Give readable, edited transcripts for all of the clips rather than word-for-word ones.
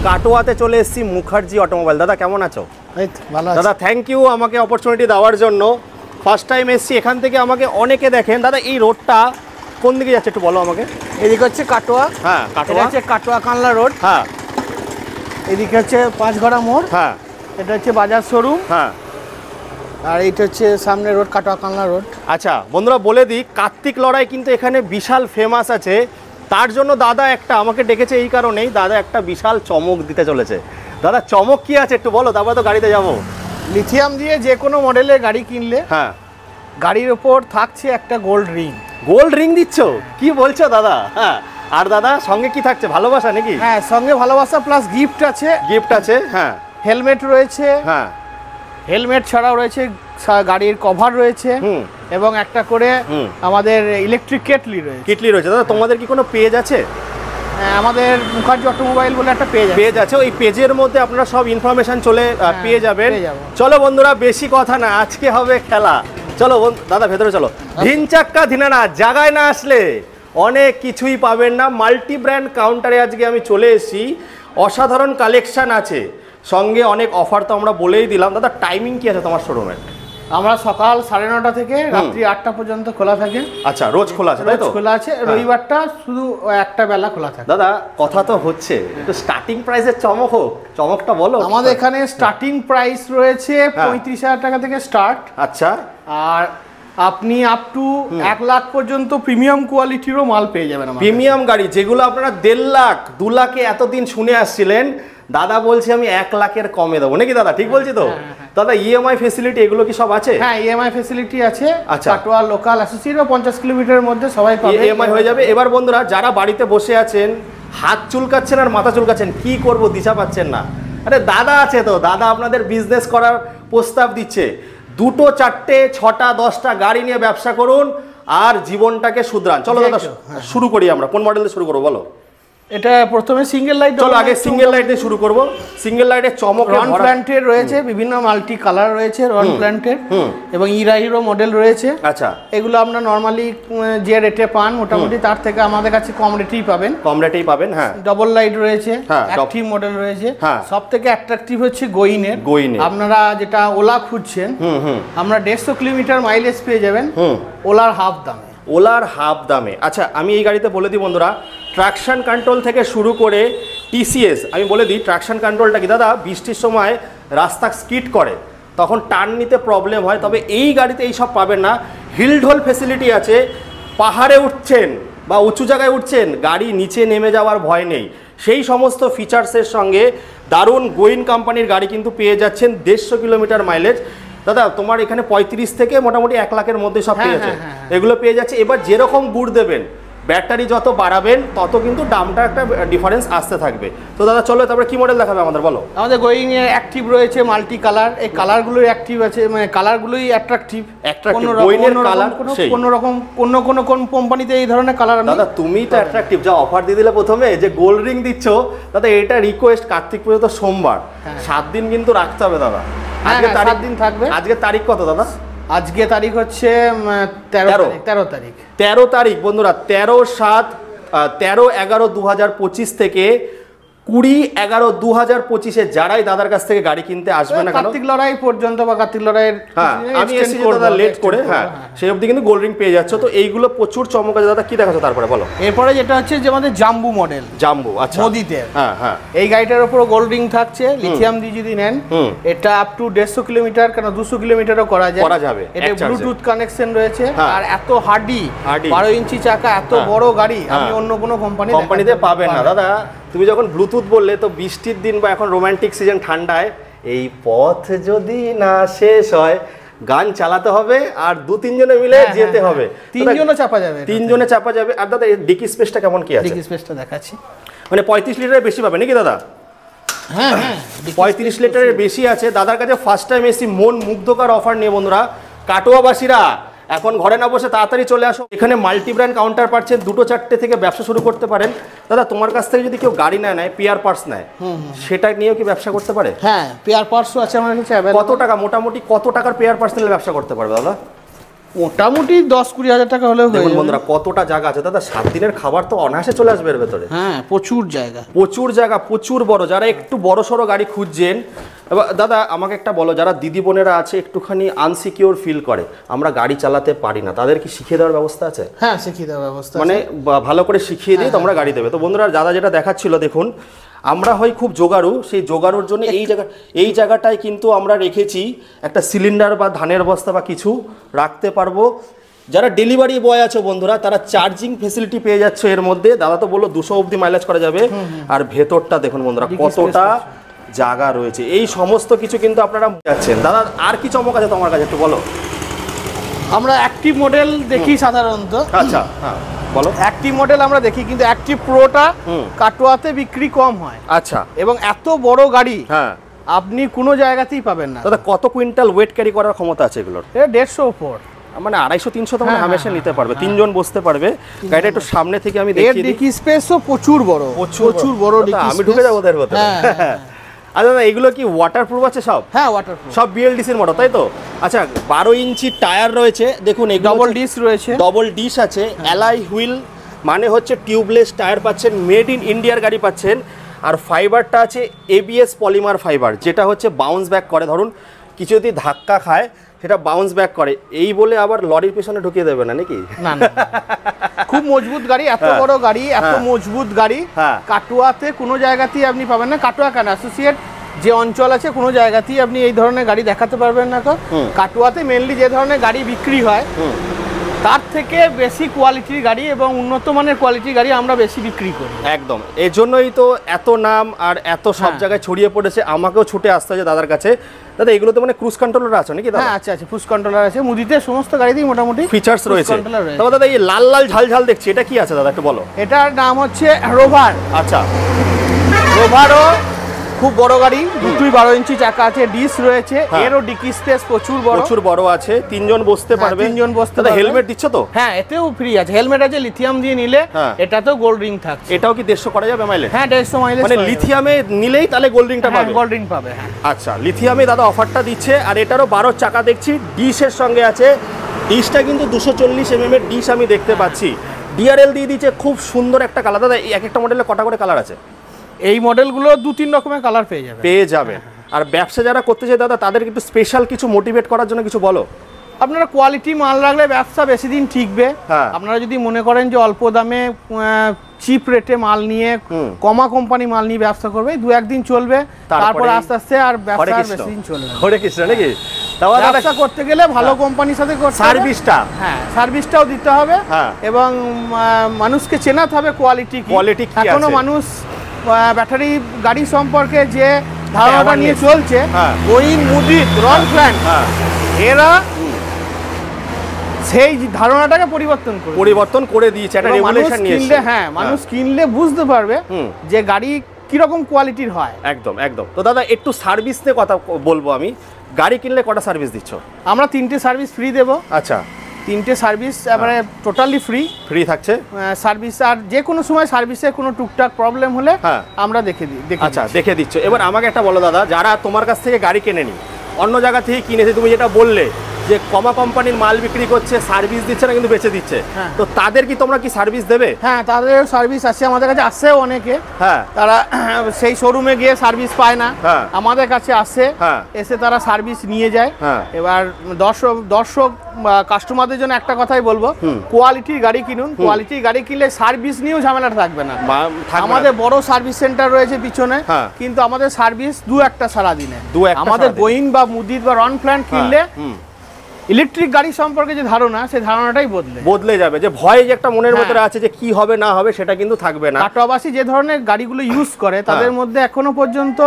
কাটোয়াতে চলে এসেছি মুখার্জি অটোমোবাইল। দাদা কেমন আছো? দাদা থ্যাংক ইউ আমাকে অপরচুনিটি দেওয়ার জন্য। ফার্স্ট টাইম এসেছি, এখান থেকে আমাকে অনেকে দেখেন। দাদা এই রোডটা কোন দিকে যাচ্ছে একটু বলো আমাকে। এদিকে হচ্ছে কাটোয়া, হ্যাঁ কাটোয়া হচ্ছে কাটোয়া কানলা রোড, হ্যাঁ। এদিকে হচ্ছে পাঁচঘড়া মোড়, হ্যাঁ। এটা হচ্ছে বাজার শোরুম, হ্যাঁ। আর এইটা হচ্ছে সামনে রোড কাটোয়া কানলা রোড। আচ্ছা বন্ধুরা বলে দিই, কার্তিক লড়াই কিন্তু এখানে বিশাল ফেমাস আছে। তার জন্য দাদা একটা আমাকে ডেকেছে এই কারণেই, দাদা একটা বিশাল চমক দিতে চলেছে। দাদা চমক কি আছে একটু বলো, তারপরে তো গাড়িতে যাবো। লিথিয়াম দিয়ে যে কোনো মডেলের গাড়ি কিনলে হ্যাঁ গাড়ির ওপর থাকছে একটা গোল্ড রিং। গোল্ড রিং দিচ্ছ? কি বলছো দাদা? হ্যাঁ। আর দাদা সঙ্গে কি থাকছে, ভালোবাসা নাকি? হ্যাঁ, সঙ্গে ভালোবাসা প্লাস গিফট আছে। গিফট আছে, হ্যাঁ। হেলমেট রয়েছে, হ্যাঁ। হেলমেট ছাড়াও রয়েছে গাড়ির কভার রয়েছে, এবং একটা করে আমাদের ইলেকট্রিক কেটলি রয়েছে। কেটলি রয়েছে। দাদা তোমাদের কি কোনো পেজ আছে? আমাদের মুখার্জি অটোমোবাইল বলে একটা পেজ আছে। ওই পেজের মধ্যে আপনারা সব ইনফরমেশন চলে পেয়ে যাবেন। চলো বন্ধুরা বেশি কথা না, আজকে হবে খেলা। চলো দাদা ভেতরে চলো। ধিন চাক্কা ধিনা না, জায়গায় না আসলে অনেক কিছুই পাবেন না। মাল্টি ব্র্যান্ড কাউন্টারে আজকে আমি চলে এসেছি। অসাধারণ কালেকশন আছে, সঙ্গে অনেক অফার তো আমরা বলেই দিলাম। দাদা টাইমিং কি আছে তোমার শোরুমের? আমরা সকাল 9:30 থেকে রাত্রি 8টা পর্যন্ত খোলা থাকে। আচ্ছা রোজ খোলা আছে তাই তো? খোলা আছে, রবিবারটা শুধু একটা বেলা খোলা থাকে। দাদা কথা তো হচ্ছে, একটু স্টার্টিং প্রাইসের চমক হোক, চমকটা বলো। আমাদের এখানে স্টার্টিং প্রাইস রয়েছে 35,000 টাকা থেকে স্টার্ট। আচ্ছা। আর আপনি আপ টু 1 লাখ পর্যন্ত প্রিমিয়াম কোয়ালিটিরও মাল পেয়ে যাবেন। প্রিমিয়াম গাড়ি যেগুলো আপনারা 1.5 লাখ 2 লাখে এতদিন শুনে আসছিলেন, দাদা বলছি আমি 1 লাখের কমে দেবো নাকি দাদা? ঠিক বলছি তো? দাদা ইএমআই ফেসিলিটি এগুলো কি সব আছে? হ্যাঁ ইএমআই ফেসিলিটি আছে। আচ্ছা। কাটোয়া লোকাল অ্যাসোসিয়েট 50 কিলোমিটারের মধ্যে সবাই পাবে, ইএমআই হয়ে যাবে। এবার বন্ধুরা যারা বাড়িতে বসে আছেন, হাত চুলকাচ্ছেন আর মাথা চুলকাচ্ছেন, কি করব দিশা পাচ্ছেন না, আরে দাদা আছে তো, দাদা আপনাদের বিজনেস করার প্রস্তাব দিচ্ছে। 2টো 4টে 6টা 10টা গাড়ি নিয়ে ব্যবসা করুন আর জীবনটাকে শুধরান। চলো দাদা শুরু করি। আমরা কোন মডেল দিয়ে শুরু করবো বলো? এটা প্রথমে সিঙ্গেল লাইট। চলো আগে সিঙ্গেল লাইট দিয়ে শুরু করব। সিঙ্গেল লাইটের চমক রন প্ল্যান্টের রয়েছে, বিভিন্ন মাল্টি কালার রয়েছে রন প্ল্যান্টের, এবং ইরাহিরো মডেল রয়েছে। আচ্ছা। এগুলো আপনারা নরমালি যে রেটে পান মোটামুটি তার থেকে আমাদের কাছে কম রেটেই পাবেন। কম রেটেই পাবেন, হ্যাঁ। ডবল লাইট রয়েছে, অ্যাক্টিভ মডেল রয়েছে। সবথেকে অ্যাট্রাকটিভ হচ্ছে গোইনের। আপনারা যেটা ওলা খুঁজছেন, আমরা 150 কিলোমিটার মাইলেজ পেয়ে যাবেন ওলার হাফ দামে। ওলার হাফ দামে। আচ্ছা আমি এই গাড়িতে বলে দিই বন্ধুরা, ট্রাকশন কন্ট্রোল থেকে শুরু করে টিসিএস। আমি বলে দিই ট্রাকশন কন্ট্রোলটা কি দাদা, বৃষ্টির সময় রাস্তা স্কিড করে তখন টার্ন নিতে প্রবলেম হয়, তবে এই গাড়িতে এই সব পাবেন না। হিল ঢোল ফেসিলিটি আছে, পাহাড়ে উঠছেন বা উঁচু জায়গায় উঠছেন, গাড়ি নিচে নেমে যাওয়ার ভয় নেই। সেই সমস্ত ফিচার্সের সঙ্গে দারুণ গোইন কোম্পানির গাড়ি কিন্তু পেয়ে যাচ্ছেন 150 কিলোমিটার মাইলেজ। দাদা তোমার এখানে 35 থেকে মোটামুটি 1 লাখের মধ্যে সব পেয়ে যাচ্ছে, এগুলো পেয়ে যাচ্ছে। এবার যেরকম গুড় দেবেন, ব্যাটারি যত বাড়াবেন তত কিন্তু দামটা একটা ডিফারেন্স আসতে থাকবে। তো দাদা চলো তারপরে কি মডেল দেখাবে আমাদের বলো? আমাদের গোয়িং এর অ্যাক্টিভ রয়েছে মাল্টি কালার। এই কালারগুলোই অ্যাক্টিভ আছে, মানে কালারগুলোই অ্যাট্রাকটিভ। গোয়িংয়ের কালার কোন রকম কোন কোম্পানিতে এই ধরনের কালার। দাদা তুমি তো অ্যাট্রাকটিভ, যা অফার দিয়ে দিলে প্রথমে যে গোল্ড রিং দিচ্ছ, দাদা এটা রিকোয়েস্ট কার্তিক পুজো তো সোমবার, 7 দিন কিন্তু রাখতে হবে দাদা। আজকে 7 দিন থাকবে। আজকে তারিখ কত দাদা? আজকে তারিখ হচ্ছে 13 তারিখ। 13 তারিখ বন্ধুরা, 13/11/2025 থেকে 20/11/2025 যারাই দাদার কাছ থেকে গাড়ি কিনতে আসবে না কেন, কার্তিক লড়াই পর্যন্ত বা কার্তিক লড়াইয়ের, আমি এসেছি দাদা লেট করে, সেই অবধি কিন্তু গোল্ড রিং পেয়ে যাচ্ছ। তো এইগুলো প্রচুর চমক আছে। দাদা কি দেখাচ্ছ তারপরে বলো? এরপরে যেটা হচ্ছে যে আমাদের জাম্বু মডেল। জাম্বু, আচ্ছা, মোদিতে। এই গাড়িটার উপর গোল্ড রিং থাকছে লিথিয়াম দিয়ে যদি নেন। এটা আপ টু 150 কিলোমিটার কেন 200 কিলোমিটারও করা যাবে। এটা ব্লুটুথ কানেকশন রয়েছে, আর এত হার্ডি 12 ইঞ্চি চাকা, এত বড় গাড়ি আমি অন্য কোনো কোম্পানিতে পাবেন না। দাদা তুমি যখন ব্লুটুথ বললে, তো বৃষ্টির দিন বা এখন রোমান্টিক সিজন ঠান্ডায় এই পথ যদি না শেষ হয়, গান চালাতে হবে আর 2-3 জনে মিলে যেতে হবে। 3 জনে চাপা যাবে, 3 জনে চাপা যাবে। আর দাদা ডিকি স্পেসটা কেমন কি আছে? ডিকি স্পেসটা দেখাচ্ছি, মানে 35 লিটারের বেশি পাবে নাকি দাদা? হ্যাঁ 35 লিটারের বেশি আছে। দাদার কাছে ফার্স্ট টাইম এসি মন মুগ্ধকর অফার নিয়ে বন্ধুরা। কাটোয়াবাসীরা এখন ঘরে না বসে তাড়াতাড়ি চলে আসো, এখানে মাল্টি ব্র্যান্ড কাউন্টার পাচ্ছেন। 2টো 4টে থেকে ব্যবসা শুরু করতে পারেন। দাদা তোমার কাছ থেকে যদি কেউ গাড়ি না নেয়, পেয়ার পার্টস নেয়, সেটা নিয়েও কি ব্যবসা করতে পারে? হ্যাঁ পেয়ার পার্টসও আছে আমার কাছে। কত টাকা মোটামুটি, কত টাকার পেয়ার পার্টস নিলে ব্যবসা করতে পারবে দাদা? মোটামুটি 10-20 হাজার টাকা হলেও হয়ে যাবে। বন্ধুরা কতটা জায়গা আছে দাদা, 7 দিনের খাবার তো অনায়াসে চলে আসবে এর ভেতরে। হ্যাঁ প্রচুর জায়গা, প্রচুর বড়। যারা একটু বড় সড়ো গাড়ি খুঁজছেন, এবার দাদা আমাকে একটা বলো, যারা দিদি বোনেরা আছে একটুখানি আনসিকিউর ফিল করে, আমরা গাড়ি চালাতে পারি না, তাদের কি শিখিয়ে দেওয়ার ব্যবস্থা আছে? হ্যাঁ শিখিয়ে দেওয়ার ব্যবস্থা মানে ভালো করে শিখিয়ে দিয়ে তোমরা গাড়ি দেবে। তো বন্ধুরা দাদা যেটা দেখাচ্ছিল দেখুন, আমরা হই খুব জোগাড়ু, সেই জোগাড়ুর জন্য এই জায়গাটায় কিন্তু আমরা রেখেছি একটা সিলিন্ডার বা ধানের বস্তা বা কিছু রাখতে পারবো। যারা ডেলিভারি বয় আছে বন্ধুরা, তারা চার্জিং ফেসিলিটি পেয়ে যাচ্ছে এর মধ্যে। দাদা তো বললো 200 অবধি মাইলেজ করা যাবে। আর ভেতরটা দেখুন বন্ধুরা কতটা জায়গা রয়েছে, এই সমস্ত কিছু কিন্তু আপনারা যাচ্ছেন। দাদা আর কি চমক আছে তোমার কাছে একটু বলো। আমরা অ্যাক্টিভ মডেল দেখি সাধারণত। আচ্ছা হ্যাঁ বলো। অ্যাক্টিভ মডেল আমরা দেখি, কিন্তু অ্যাক্টিভ প্রোটা কাটোয়াতে বিক্রি কম হয়। আচ্ছা। এবং এত বড় গাড়ি হ্যাঁ আপনি কোনো জায়গাতেই পাবেন না। দাদা কত কুইন্টাল ওয়েট ক্যারি করার ক্ষমতা আছে এগুলোর? এটা 150 উপর, মানে 250-300 তো হামেশা নিতে পারবে, 3 জন বসতে পারবে। গাড়িটা একটু সামনে থেকে আমি দেখিয়ে দিই। ডিকি স্পেসও প্রচুর বড়, প্রচুর বড় ডিকি। আমি ঢুকে যাবো ওদের ভেতরে। আচ্ছা দাদা এগুলো কি ওয়াটারপ্রুফ আছে সব? হ্যাঁ ওয়াটারপ্রুফ, সব বিএলডিসির মডেল তাই তো? আচ্ছা 12 ইঞ্চি টায়ার রয়েছে দেখুন, ডবল ডিস রয়েছে, ডবল ডিস আছে, অ্যালয় হুইল মানে হচ্ছে টিউবলেস টায়ার পাচ্ছেন, মেড ইন ইন্ডিয়ার গাড়ি পাচ্ছেন। আর ফাইবারটা আছে এবিএস পলিমার ফাইবার, যেটা হচ্ছে বাউন্স ব্যাক করে। ধরুন কিছু যদি ধাক্কা খায় সেটা বাউন্স ব্যাক করে। এই বলে আবার লরির পেছনে ঢুকিয়ে দেবে না নাকি? না না, খুব মজবুত গাড়ি, এত বড় গাড়ি, এত মজবুত গাড়ি কাটোয়াতে কোনো জায়গাতেই আপনি পাবেন না। কাটোয়া কেন, অ্যাসোসিয়েট যে অঞ্চল আছে কোনো জায়গাতেই আপনি এই ধরনের গাড়ি দেখাতে পারবেন না। তো কাটোয়াতে মেনলি যে ধরনের গাড়ি বিক্রি হয় তার থেকে বেশি কোয়ালিটির গাড়ি এবং উন্নত মানের কোয়ালিটির গাড়ি আমরা বেশি বিক্রি করি। একদম, এর জন্যই তো এত নাম আর এত সব জায়গায় ছড়িয়ে পড়েছে। আমাকেও ছুটে আসতে হয়েছে দাদার কাছে। দাদা এগুলোতে মানে ক্রুজ কন্ট্রোলার আছে নাকি? হ্যাঁ আছে, ক্রুজ কন্ট্রোলার আছে, মুদিতে সমস্ত গাড়িতেই মোটামুটি ফিচার্স রয়েছে। তবে দাদা এই লাল লাল ঝাল দেখছি, এটা কি আছে দাদা একটু বলো। এটার নাম হচ্ছে রোভার। আচ্ছা, রোভারও খুব বড় গাড়ি, দুটোই 12 ইঞ্চি চাকা আছে, ডিস রয়েছে, এরও ডিকি স্পেস প্রচুর বড় আছে, 3 জন বসতে পারবে। 3 জন বসতে পারবে। হেলমেট দিচ্ছ তো? হ্যাঁ এতেও ফ্রি আছে, হেলমেট আছে, লিথিয়াম দিয়ে নিলে এটাতেও গোল্ড রিং থাকছে। এটাও কি 150 করা যাবে মাইলেজ? হ্যাঁ 150 মাইলেজ, মানে লিথিয়ামে নিলেই তাহলে গোল্ড রিংটা পাবে। গোল্ড রিং পাবে, হ্যাঁ। আচ্ছা, লিথিয়ামে দাদা অফারটা দিচ্ছে। আর এটারও 12 চাকা দেখছি, ডিশের সঙ্গে আছে। ডিশটা কিন্তু 240 mm এর ডিশ আমি দেখতে পাচ্ছি। ডিআরএল দিয়ে দিচ্ছে, খুব সুন্দর একটা কালার। দাদা এক একটা মডেলে কটা করে কালার আছে? এই মডেলগুলো 2-3 রকমের কালার পেয়ে যাবে। আর ব্যবসা যারা করতে চায় দাদা, তাদের একটু স্পেশাল কিছু মোটিভেট করার জন্য কিছু বলো। আপনারা কোয়ালিটি মাল রাখলে ব্যবসা বেশি দিন টিকবে। আপনারা যদি মনে করেন যে অল্প দামে চিপ রেটে মাল নিয়ে, কমা কোম্পানি মাল নিয়ে ব্যবসা করবে, 2-1 দিন চলবে, তারপর আস্তে আস্তে আর ব্যবসা বেশি দিন চলবে না। হরে কৃষ্ণ নাকি? ব্যবসা করতে গেলে ভালো কোম্পানির সাথে করতে হবে, সার্ভিসটা, হ্যাঁ সার্ভিসটাও দিতে হবে, এবং মানুষকে চেনাতে হবে কোয়ালিটি কি। এখনো মানুষ ব্যাটারি গাড়ি সম্পর্কে যে ধারণাটা নিয়ে চলছে, বোয়িং, মুদিত, রনফ্ল্যান্ড, এরা সেই ধারণাটাকে পরিবর্তন করে দিয়েছে, একটা রেভলিউশন নিয়েছে। হ্যাঁ মানুষ কিনলে বুঝতে পারবে যে গাড়ি কিরকম কোয়ালিটির হয়। একদম একদম। তো দাদা একটু সার্ভিস নিয়ে কথা বলবো আমি। গাড়ি কিনলে কটা সার্ভিস দিচ্ছ? আমরা 3টে সার্ভিস ফ্রি দেবো। আচ্ছা, 3টে সার্ভিস মানে টোটালি ফ্রি থাকছে সার্ভিস। আর যে কোনো সময় সার্ভিসে কোনো টুকটাক প্রবলেম হলে আমরা দেখে দিই। আচ্ছা, দেখে দিচ্ছ। এবার আমাকে একটা বলো দাদা, যারা তোমার কাছ থেকে গাড়ি কেনেনি, অন্য জায়গা থেকে কিনেছে, তুমি যেটা বললে যে কমা কোম্পানির মাল বিক্রি করছে, সার্ভিস দিচ্ছে না কিন্তু বেচে দিচ্ছে, তো তাদের কি তোমরা কি সার্ভিস দেবে? হ্যাঁ তাদের সার্ভিস আছে, আমাদের কাছে আসেও অনেকে। তারা সেই শোরুমে গিয়ে সার্ভিস পায় না, আমাদের কাছে আসে, এসে তারা সার্ভিস নিয়ে যায়। এবার দর্শক কাস্টমারদের জন্য একটা কথাই বলবো, কোয়ালিটির গাড়ি কিনুন। কোয়ালিটির গাড়ি কিনলে সার্ভিস নিয়েও ঝামেলা থাকবে না। আমাদের বড় সার্ভিস সেন্টার রয়েছে পিছনে, কিন্তু আমাদের সার্ভিস 2-1টা সারা দিনে। আমাদের বোয়িং বা মুদিত বা রনফ্ল্যান্ড কিনলে ইলেকট্রিক গাড়ি সম্পর্কে যে ধারণা, সেই ধারণাটাই বদলে যাবে। যে ভয় যে একটা মনের ভিতরে আছে যে কি হবে না হবে, সেটা কিন্তু থাকবে না। কাটোয়াবাসী যে ধরনের গাড়িগুলো ইউজ করে, তাদের মধ্যে এখনো পর্যন্ত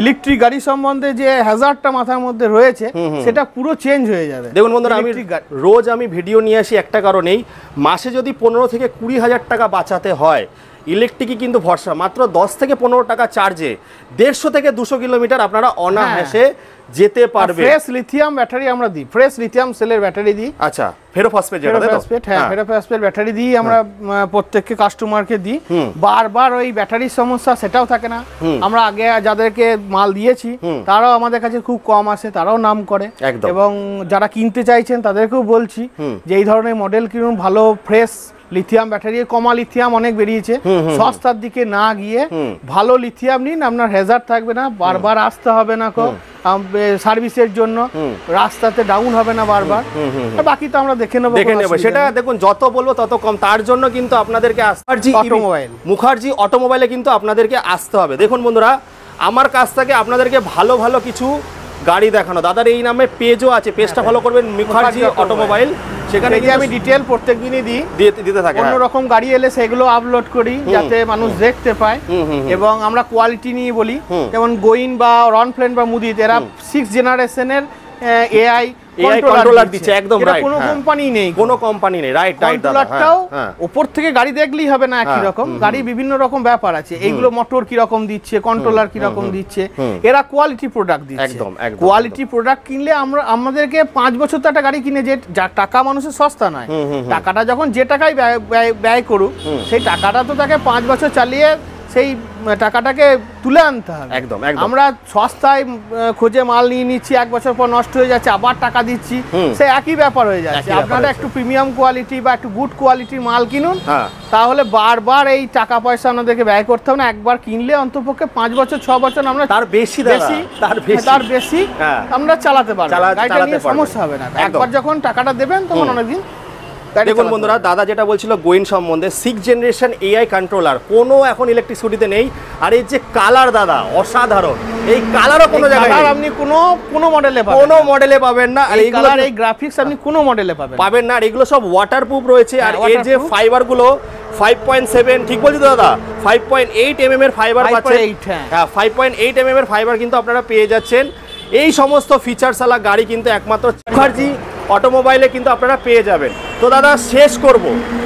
ইলেকট্রিক গাড়ি সম্বন্ধে যে হ্যাজার্ডটা মাথার মধ্যে রয়েছে, সেটা পুরো চেঞ্জ হয়ে যাবে। দেখুন বন্ধুরা, রোজ আমি ভিডিও নিয়ে আসি একটা কারণেই, মাসে যদি 15 থেকে 20 হাজার টাকা বাঁচাতে হয়, ইলেকট্রিকই কিন্তু ভরসা। মাত্র 10 থেকে 15 টাকা চার্জে 150 থেকে 200 কিলোমিটার আপনারা অনায়াসে যেতে পারবে। ফ্রেশ লিথিয়াম ব্যাটারি আমরা দিই, ফ্রেশ লিথিয়াম সেলের ব্যাটারি দিই। আচ্ছা, ফেরোফসফেট যেটা, ফেরোফসফেট, হ্যাঁ ফেরোফসফেট ব্যাটারি দিই আমরা প্রত্যেককে কাস্টমারকে দিই। বারবার ওই ব্যাটারির সমস্যা সেটাও থাকে না। আমরা আগে যাদেরকে মাল দিয়েছি তারাও আমাদের কাছে খুব কম আসে, তারাও নাম করে। এবং যারা কিনতে চাইছেন তাদেরকেও বলছি যে এই ধরনের মডেল কিনুন, ভালো ফ্রেশ লিথিয়াম ব্যাটারি। কমা লিথিয়াম অনেক বেরিয়েছে, সস্তার দিকে না গিয়ে ভালো লিথিয়াম নিন, আপনার হ্যাজার্ড থাকবে না, বারবার আসতে হবে না সার্ভিসের জন্য, রাস্তাতে ডাউন হবে না বারবার। বাকি তো আমরা দেখে নেবো, সেটা দেখুন যত বলবো তত কম। তার জন্য কিন্তু আপনাদেরকে মুখার্জি অটোমোবাইলে কিন্তু আপনাদেরকে আসতে হবে। দেখুন বন্ধুরা, আমার কাছ থেকে আপনাদেরকে ভালো ভালো কিছু গাড়ি দেখানো। দাদার এই নামে পেজও আছে, পেজটা ফলো করবেন মুখার্জি অটোমোবাইল। সেখানে আমি ডিটেল প্রত্যেকদিনই দিতে থাকি। অন্যরকম গাড়ি এলে সেগুলো আপলোড করি যাতে মানুষ দেখতে পায়। এবং আমরা কোয়ালিটি নিয়ে বলি, যেমন গোইন বা রনফ্লেন বা মুদিত, এরা 6th জেনারেশনের এআই কন্ট্রোলার দিচ্ছে। একদম রাইট, কোনো কোম্পানি নেই, কোনো কোম্পানি নেই। রাইট রাইট, কন্ট্রোলারটাও উপর থেকে গাড়ি দেখলেই হবে না একই রকম, গাড়ি বিভিন্ন রকম ব্যাপার আছে। এইগুলো মোটর কি রকম দিচ্ছে, কন্ট্রোলার কি রকম দিচ্ছে, এরা কোয়ালিটি প্রোডাক্ট দিচ্ছে। একদম কোয়ালিটি প্রোডাক্ট কিনলে আমাদেরকে 5 বছর তো একটা গাড়ি কিনে, যে টাকা মানুষের সস্তা নয়, টাকাটা যখন যে টাকায় ব্যয় করুক সেই টাকাটা তো তাকে 5 বছর চালিয়ে সেই টাকাটাকে তুলে আনতে হবে। একদম, আমরা সস্তায় খোঁজে মাল নিয়ে নিচ্ছি, 1 বছর পর নষ্ট হয়ে যাচ্ছে, আবার টাকা দিচ্ছি, সে একই ব্যাপার হয়ে যাচ্ছে। আপনারা একটু প্রিমিয়াম কোয়ালিটি বা একটু গুড কোয়ালিটির মাল কিনুন, তাহলে বারবার এই টাকা পয়সা আপনাদেরকে ব্যয় করতে হবে না। একবার কিনলে অন্তপক্ষে 5 বছর 6 বছর আমরা তার বেশি আমরা চালাতে পারবো, গাড়িটা নিয়ে সমস্যা হবে না। একবার যখন টাকাটা দেবেন তখন অনেকদিন। দেখুন বন্ধুরা, দাদা যেটা বলছিল গোইন সম্বন্ধে, 6th জেনারেশন এআই কন্ট্রোলার কোনো এখন ইলেকট্রিক স্কুটিতে নেই। আর এই যে কালার দাদা অসাধারণ, এই কালারও কোনো জায়গায় আপনি কোনো মডেলে পাবেন না। আর এইগুলো এই গ্রাফিক্স আপনি কোনো মডেলে পাবেন না। আর এগুলো সব ওয়াটারপ্রুফ রয়েছে। আর এর যে ফাইবারগুলো 5.7, ঠিক বলছি তো দাদা, 5.8 mm এর ফাইবার পাচ্ছেন। হ্যাঁ, 5.8 mm এর ফাইবার কিন্তু আপনারা পেয়ে যাচ্ছেন। এই সমস্ত ফিচারসওয়ালা গাড়ি কিন্তু একমাত্র মুখার্জি অটোমোবাইলে কিন্তু আপনারা পেয়ে যাবেন। তো দাদা শেষ করব,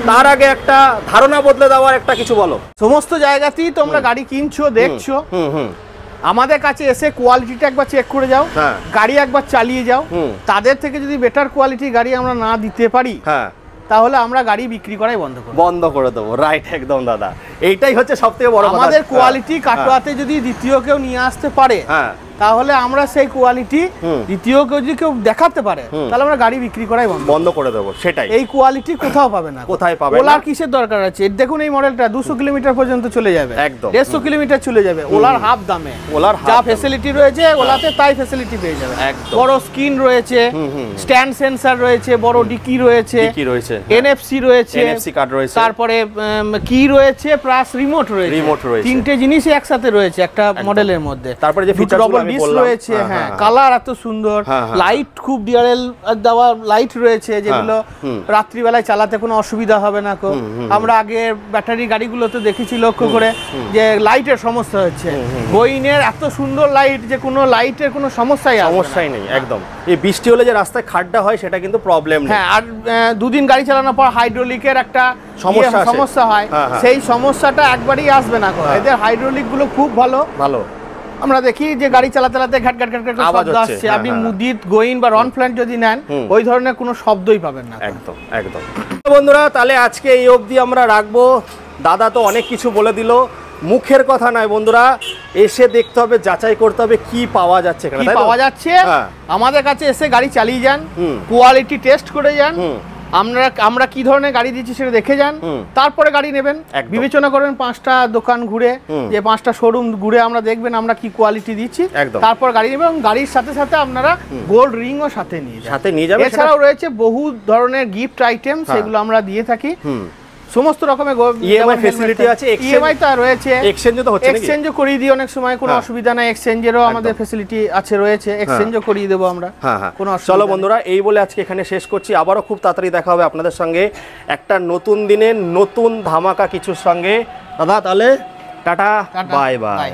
তার আগে একটা ধারণা বদলে দেওয়ার একটা কিছু বলো। সমস্ত জায়গাতেই তোমরা গাড়ি কিনছো, দেখছো, আমাদের কাছে এসে কোয়ালিটিটা একবার চেক করে যাও, গাড়ি একবার চালিয়ে যাও। তাদের থেকে যদি বেটার কোয়ালিটির গাড়ি আমরা না দিতে পারি, তাহলে আমরা গাড়ি বিক্রি করাই বন্ধ করে দেবো। রাইট, একদম দাদা, এইটাই হচ্ছে সবথেকে বড় কথা। আমাদের কোয়ালিটি কাটোয়াতে যদি দ্বিতীয় কেউ নিয়ে আসতে পারে, তাহলে আমরা সেই কোয়ালিটি দ্বিতীয় কেউ যদি কেউ দেখাতে পারে, তাহলে আমরা গাড়ি বিক্রি করাই বন্ধ করে দেবো। সেটাই, এই কোয়ালিটি কোথাও পাবে না। কোথায় পাবে? ওলার কিসের দরকার আছে? দেখুন এই মডেলটা 200 কিলোমিটার পর্যন্ত চলে যাবে, একদম 150 কিলোমিটার চলে যাবে ওলার হাফ দামে। ওলার যা ফ্যাসিলিটি রয়েছে ওলাতে তাই ফ্যাসিলিটি পেয়ে যাবে। বড় স্ক্রিন রয়েছে, স্ট্যান্ড সেন্সর রয়েছে, বড় ডিকি রয়েছে, এনএফসি রয়েছে, এনএফসি কার্ড রয়েছে, তারপরে কি রয়েছে, প্লাস রিমোট রয়েছে। তিনটে জিনিসই একসাথে রয়েছে একটা মডেলের মধ্যে। তারপরে যে ফিচারগুলো রয়েছে, হ্যাঁ, কালার এত সুন্দর, লাইট খুব ডিআরএল দেওয়া লাইট রয়েছে, যেগুলো রাত্রি বেলায় চালাতে কোনো অসুবিধা হবে না। আমরা আগে ব্যাটারি গাড়িগুলোতে দেখেছি লক্ষ্য করে যে লাইটের সমস্যা হচ্ছে, গোইনের এত সুন্দর লাইট যে কোনো লাইটের কোনো সমস্যাই নেই। একদম, এই বৃষ্টি হলে যে রাস্তায় খাড্ডা হয় সেটা কিন্তু প্রবলেম নেই। হ্যাঁ, আর 2 দিন গাড়ি চালানোর পর হাইড্রোলিকের একটা সমস্যা হয়, সেই সমস্যাটা একবারই আসবে না। এদের হাইড্রোলিক গুলো খুব ভালো। আমরা দেখি যে গাড়ি চালাতে ঘাট ঘাট ঘাট শব্দ আসছে। আপনি মুদিত, গোইন বা রনফ্লেন যদি নেন, ওই ধরনের কোনো শব্দই পাবেন না। একদম। বন্ধুরা, তাহলে আজকে এই অবধি আমরা রাখবো। দাদা তো অনেক কিছু বলে দিল, মুখের কথা নয় বন্ধুরা, এসে দেখতে হবে, যাচাই করতে হবে কি পাওয়া যাচ্ছে, আমাদের কাছে এসে গাড়ি চালিয়ে যান, কোয়ালিটি টেস্ট করে যান, আমরা কি ধরনের গাড়ি দিচ্ছি সেটা দেখে যান, তারপরে গাড়ি নেবেন। বিবেচনা করবেন 5টা দোকান ঘুরে, যে 5টা শোরুম ঘুরে আমরা দেখবেন আমরা কি কোয়ালিটি দিচ্ছি, তারপর গাড়ি নেবেন। এবং গাড়ির সাথে সাথে আপনারা গোল্ড রিংও সাথে নিয়ে যাবেন। এছাড়াও রয়েছে বহু ধরনের গিফট আইটেম, সেগুলো আমরা দিয়ে থাকি। সমস্ত রকমের ইএমআই ফ্যাসিলিটি আছে, ইএমআই তো রয়েছে, এক্সচেঞ্জও তো হচ্ছে, এক্সচেঞ্জও করিয়ে দিই অনেক সময়, কোনো অসুবিধা নাই। এক্সচেঞ্জেরও আমাদের ফ্যাসিলিটি আছে, রয়েছে, এক্সচেঞ্জও করিয়ে দেবো আমরা, কোনো অসুবিধা। চলো বন্ধুরা, এই বলে আজকে এখানে শেষ করছি। আবারও খুব তাড়াতাড়ি দেখা হবে আপনাদের সঙ্গে একটা নতুন দিনে নতুন ধামাকা কিছুর সঙ্গে। দাদা তাহলে টাটা, বাই বাই।